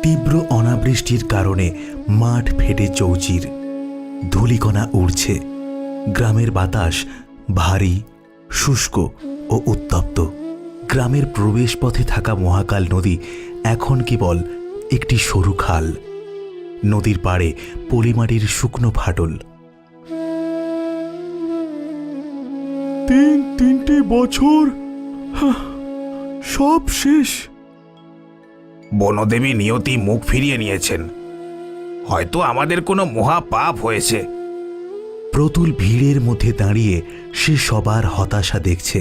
তীব্র অনাবৃষ্টির কারণে মাঠ ফেটে চৌচির, ধূলিকণা উড়ছে। গ্রামের বাতাস ভারী, শুষ্ক ও উত্তপ্ত। গ্রামের প্রবেশপথে থাকা মহাকাল নদী এখন কেবল একটি সরু খাল। নদীর পাড়ে পলিমাটির শুকনো ফাটল। 3 বছর সব শেষ। বনদেবী নিয়তি মুখ ফিরিয়ে নিয়েছেন। হয়তো আমাদের কোনো মহা পাপ হয়েছে। প্রতুল ভিড়ের মধ্যে দাঁড়িয়ে সে সবার হতাশা দেখছে।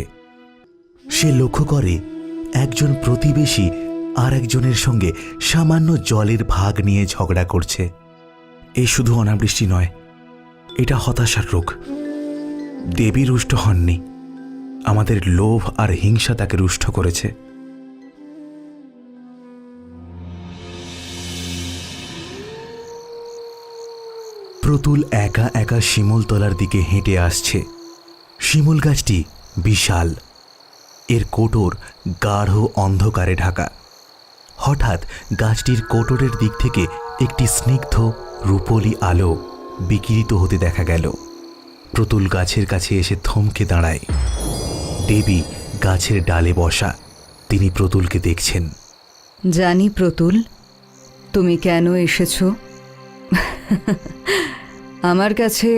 সে লক্ষ্য করে একজন প্রতিবেশী আর একজনের সঙ্গে সামান্য জলের ভাগ নিয়ে ঝগড়া করছে। এই শুধু অনাবৃষ্টি নয়, এটা হতাশার রোগ। দেবী রুষ্ট হননি, আমাদের লোভ আর হিংসা তাকে রুষ্ট করেছে। প্রতুল একা একা শিমুলতলার দিকে হেঁটে আসছে। শিমুল গাছটি বিশাল, এর কোটর গাঢ় অন্ধকারে ঢাকা। হঠাৎ গাছটির কোটরের দিক থেকে একটি স্নিগ্ধ রূপলি আলো বিকিরিত হতে দেখা গেল। প্রতুল গাছের কাছে এসে থমকে দাঁড়ায়। দেবী গাছের ডালে বসা, তিনি প্রতুলকে দেখছেন। জানি প্রতুল, তুমি কেন এসেছো। আমার কাছে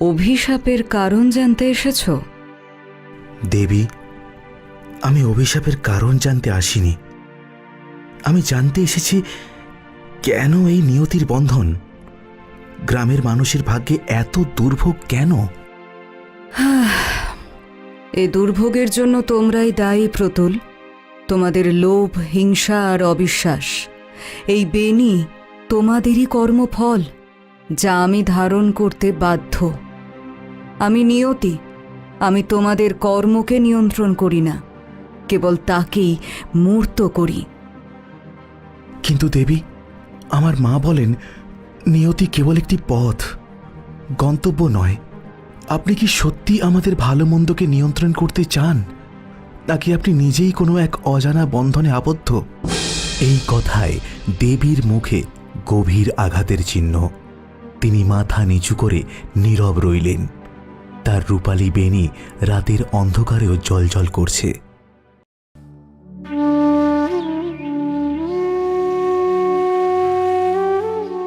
অভিশাপের কারণ জানতে এসেছো। দেবী, আমি অভিশাপের কারণ জানতে আসিনি। আমি জানতে এসেছি কেন এই নিয়তির বন্ধন। গ্রামের মানুষের ভাগ্যে এত দুর্ভোগ কেন? এই দুর্ভোগের জন্য তোমরাই দায়ী প্রতুল। তোমাদের লোভ, হিংসা আর অবিশ্বাস। এই বেনি তোমাদেরই কর্মফল, যা আমি ধারণ করতে বাধ্য। আমি নিয়তি, আমি তোমাদের কর্মকে নিয়ন্ত্রণ করি না, কেবল তাকেই মূর্ত করি। কিন্তু দেবী, আমার মা বলেন নিয়তি কেবল একটি পথ, গন্তব্য নয়। আপনি কি সত্যি আমাদের ভালো মন্দকে নিয়ন্ত্রণ করতে চান, নাকি আপনি নিজেই কোনো এক অজানা বন্ধনে আবদ্ধ? এই কথায় দেবীর মুখে গভীর আঘাতের চিহ্ন। তিনি মাথা নিচু করে নীরব রইলেন। তার রূপালী বেনি রাতের অন্ধকারেও জ্বলজ্বল করছে।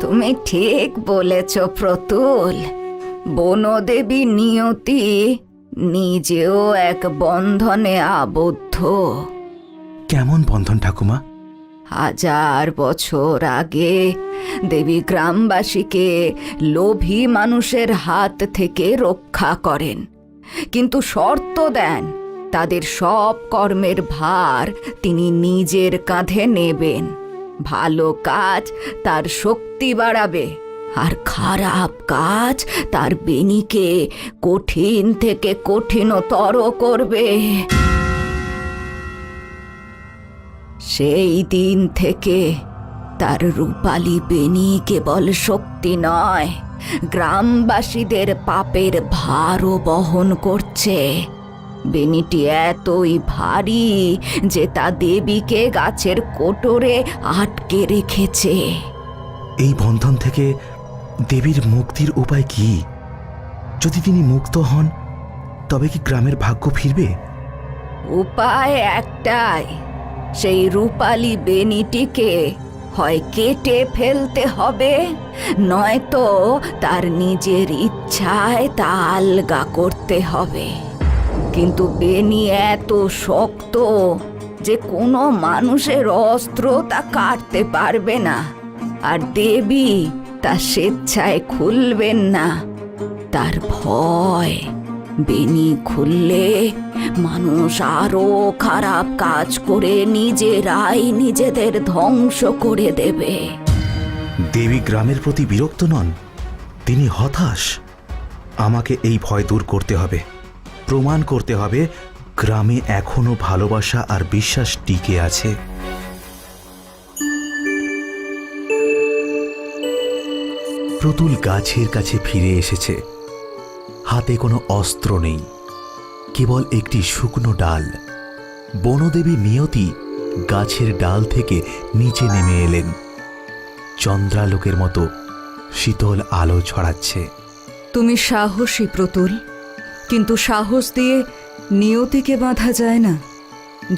তুমি ঠিক বলেছ প্রতুল। বনদেবী নিয়তি নিজেও এক বন্ধনে আবদ্ধ। কেমন বন্ধন ঠাকুমা? 1000 বছর আগে দেবী গ্রামবাসীকে লোভী মানুষের হাত থেকে রক্ষা করেন, কিন্তু শর্ত দেন তাদের সব কর্মের ভার তিনি নিজের কাঁধে নেবেন। ভালো কাজ তার শক্তি বাড়াবে, আর খারাপ কাজ তার বেনিকে কঠিন থেকে কঠিনতর করবে। সেই দিন থেকে তার রূপালী বেনি কেবল শক্তি নয়, গ্রামবাসীদের পাপের ভারও বহন করছে। বেনিটি এতই ভারী যে তা দেবীকে গাছের কোটরে আটকে রেখেছে। এই বন্ধন থেকে দেবীর মুক্তির উপায় কি? যদি তিনি মুক্ত হন, তবে কি গ্রামের ভাগ্য ফিরবে? উপায় একটাই, সেই রূপালী বেনিটিকে হয় কেটে ফেলতে হবে, নয়তো তার নিজের ইচ্ছায় তা আলগা করতে হবে। কিন্তু বেনি এত শক্ত যে কোনো মানুষের অস্ত্র তা কাটতে পারবে না, আর দেবী তা স্বেচ্ছায় খুলবেন না। তার ভয়, বেনি খুললে মানুষ আরো খারাপ কাজ করে নিজেরাই নিজেদের ধ্বংস করে দেবে। দেবী গ্রামের প্রতি বিরক্ত নন, তিনি হতাশ। আমাকে এই ভয় দূর করতে হবে, প্রমাণ করতে হবে গ্রামে এখনো ভালোবাসা আর বিশ্বাস টিকে আছে। প্রতুল গাছের কাছে ফিরে এসেছে। হাতে কোনো অস্ত্র নেই, কেবল একটি শুকনো ডাল। বনদেবী নিয়তি গাছের ডাল থেকে নিচে নেমে এলেন। চন্দ্রালোকের মতো শীতল আলো ছড়াচ্ছে। তুমি সাহসী প্রতুল, কিন্তু সাহস দিয়ে নিয়তিকে বাঁধা যায় না।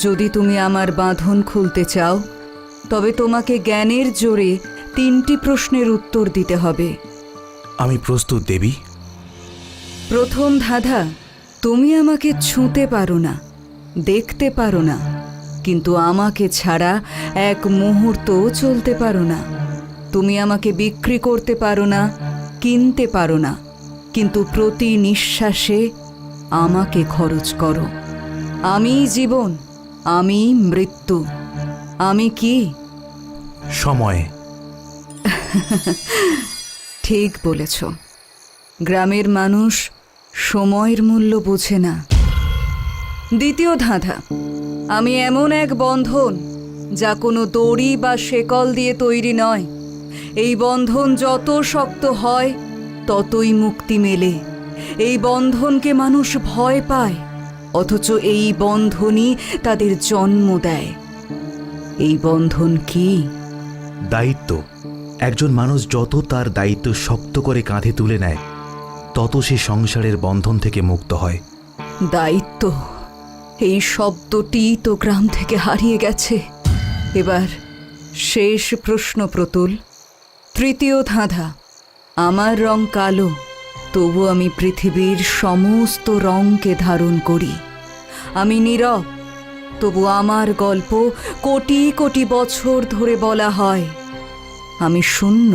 যদি তুমি আমার বাঁধন খুলতে চাও, তবে তোমাকে জ্ঞানের জোরে 3টি প্রশ্নের উত্তর দিতে হবে। আমি প্রস্তুত দেবী। প্রথম ধাঁধা, তুমি আমাকে ছুঁতে পারো না, দেখতে পারো না, কিন্তু আমাকে ছাড়া এক মুহূর্তও চলতে পারো না। তুমি আমাকে বিক্রি করতে পারো না, কিনতে পারো না, কিন্তু প্রতি নিঃশ্বাসে আমাকে খরচ করো। আমি জীবন, আমি মৃত্যু, আমি কি? সময়। ঠিক বলেছ। গ্রামের মানুষ সময়ের মূল্য বোঝে না। দ্বিতীয় ধাঁধা, আমি এমন এক বন্ধন যা কোনো দড়ি বা শেকল দিয়ে তৈরি নয়। এই বন্ধন যত শক্ত হয় ততই মুক্তি মেলে। এই বন্ধনকে মানুষ ভয় পায়, অথচ এই বন্ধনই তাদের জন্ম দেয়। এই বন্ধন কি? দায়িত্ব। একজন মানুষ যত তার দায়িত্ব শক্ত করে কাঁধে তুলে নেয়, তত সে সংসারের বন্ধন থেকে মুক্ত হয়। দায়িত্ব, এই শব্দটি তো গ্রাম থেকে হারিয়ে গেছে। এবার শেষ প্রশ্ন প্রতুল, তৃতীয় ধাঁধা, আমার রং কালো, তবু আমি পৃথিবীর সমস্ত রঙকে ধারণ করি। আমি নীরব, তবু আমার গল্প কোটি কোটি বছর ধরে বলা হয়। আমি শূন্য,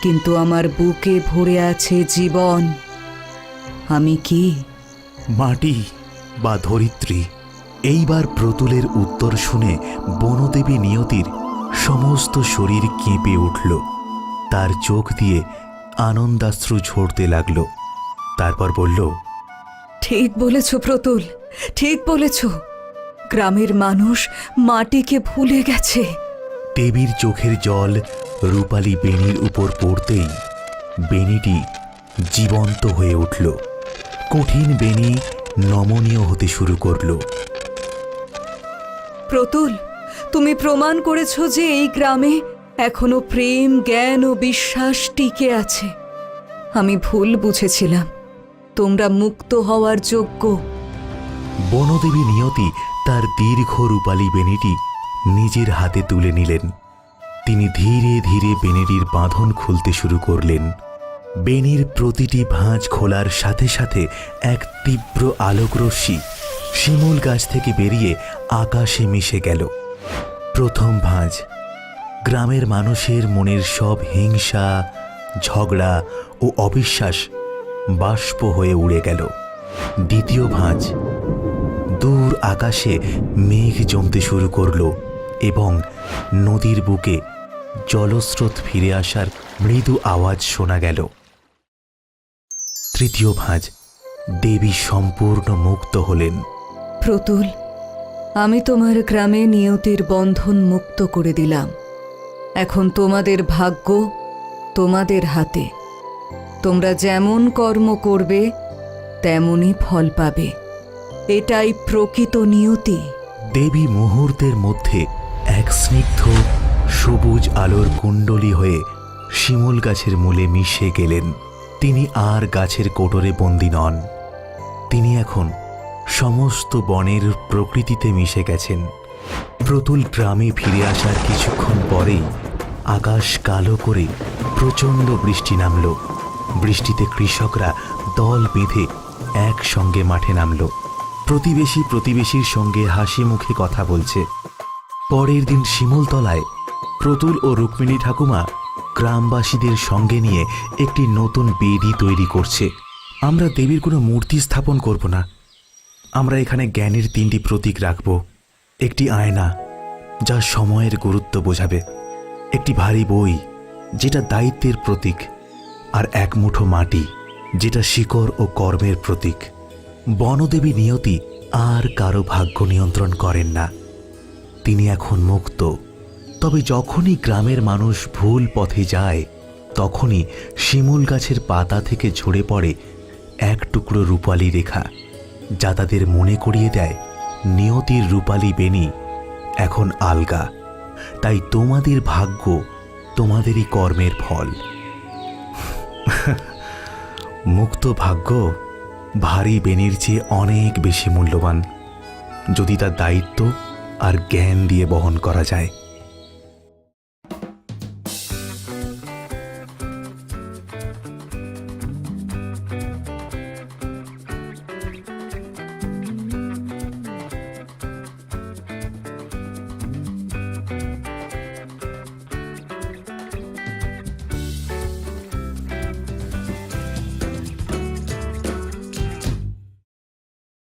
কিন্তু আমার বুকে ভরে আছে জীবন। আমি কি? মাটি বা ধরিত্রী? এইবার প্রতুলের উত্তর শুনে বনদেবী নিয়তির সমস্ত শরীর কেঁপে উঠল। তার চোখ দিয়ে আনন্দাশ্রু ঝরতে লাগল। তারপর বলল, ঠিক বলেছ প্রতুল, ঠিক বলেছ। গ্রামের মানুষ মাটিকে ভুলে গেছে। দেবীর চোখের জল রূপালী বেণীর উপর পড়তেই বেণীটি জীবন্ত হয়ে উঠল। কঠিন বেণী নমনীয় হতে শুরু করল। প্রতুল, তুমি প্রমাণ করেছ যে এই গ্রামে এখনো প্রেম, জ্ঞান ও বিশ্বাস টিকে আছে। আমি ভুল বুঝেছিলাম, তোমরা মুক্ত হওয়ার যোগ্য। বনদেবী নিয়তি তার দীর্ঘ রূপালী বেণীটি নিজের হাতে তুলে নিলেন। তিনি ধীরে ধীরে বেণীটির বাঁধন খুলতে শুরু করলেন। বেণীর প্রতিটি ভাঁজ খোলার সাথে সাথে এক তীব্র আলোকরশ্মি শিমুল গাছ থেকে বেরিয়ে আকাশে মিশে গেল। প্রথম ভাঁজ, গ্রামের মানুষের মনের সব হিংসা, ঝগড়া ও অবিশ্বাস বাষ্প হয়ে উড়ে গেল। দ্বিতীয় ভাঁজ, দূর আকাশে মেঘ জমতে শুরু করল এবং নদীর বুকে জলস্রোত ফিরে আসার মৃদু আওয়াজ শোনা গেল। তৃতীয় ভাঁজ, দেবী সম্পূর্ণ মুক্ত হলেন। প্রতুল, আমি তোমার গ্রামে নিয়তির বন্ধন মুক্ত করে দিলাম। এখন তোমাদের ভাগ্য তোমাদের হাতে। তোমরা যেমন কর্ম করবে তেমনই ফল পাবে। এটাই প্রকৃত নিয়তি। দেবী মুহূর্তের মধ্যে এক স্নিগ্ধ সবুজ আলোর কুণ্ডলী হয়ে শিমুল গাছের মূলে মিশে গেলেন। তিনি আর গাছের কোটরে বন্দী নন। তিনি এখন সমস্ত বনের প্রকৃতিতে মিশে গেছেন। প্রতুল গ্রামে ফিরে আসার কিছুক্ষণ পরেই আকাশ কালো করে প্রচণ্ড বৃষ্টি নামল। বৃষ্টিতে কৃষকরা দল বেঁধে একসঙ্গে মাঠে নামল। প্রতিবেশী প্রতিবেশীর সঙ্গে হাসি মুখে কথা বলছে। পরের দিন শিমুলতলায় প্রতুল ও রুক্মিণী ঠাকুমা গ্রামবাসীদের সঙ্গে নিয়ে একটি নতুন বেদি তৈরি করছে। আমরা দেবীর কোনো মূর্তি স্থাপন করব না। আমরা এখানে জ্ঞানের 3টি প্রতীক রাখব। একটি আয়না, যা সময়ের গুরুত্ব বোঝাবে, একটি ভারী বই, যেটা দায়িত্বের প্রতীক, আর এক মুঠো মাটি, যেটা শিকড় ও কর্মের প্রতীক। বনদেবী নিয়তি আর কারো ভাগ্য নিয়ন্ত্রণ করেন না। তিনি এখন মুক্ত। তবে যখনই গ্রামের মানুষ ভুল পথে যায়, তখনই শিমুল গাছের পাতা থেকে ঝরে পড়ে এক টুকরো রূপালী রেখা, যা তাদের মনে করিয়ে দেয় নিয়তির রূপালী বেণী এখন আলগা। তাই তোমাদের ভাগ্য তোমাদেরই কর্মের ফল। মুক্ত ভাগ্য ভারী বেনির চেয়ে অনেক বেশি মূল্যবান, যদি তার দায়িত্ব আর জ্ঞান দিয়ে বহন করা যায়।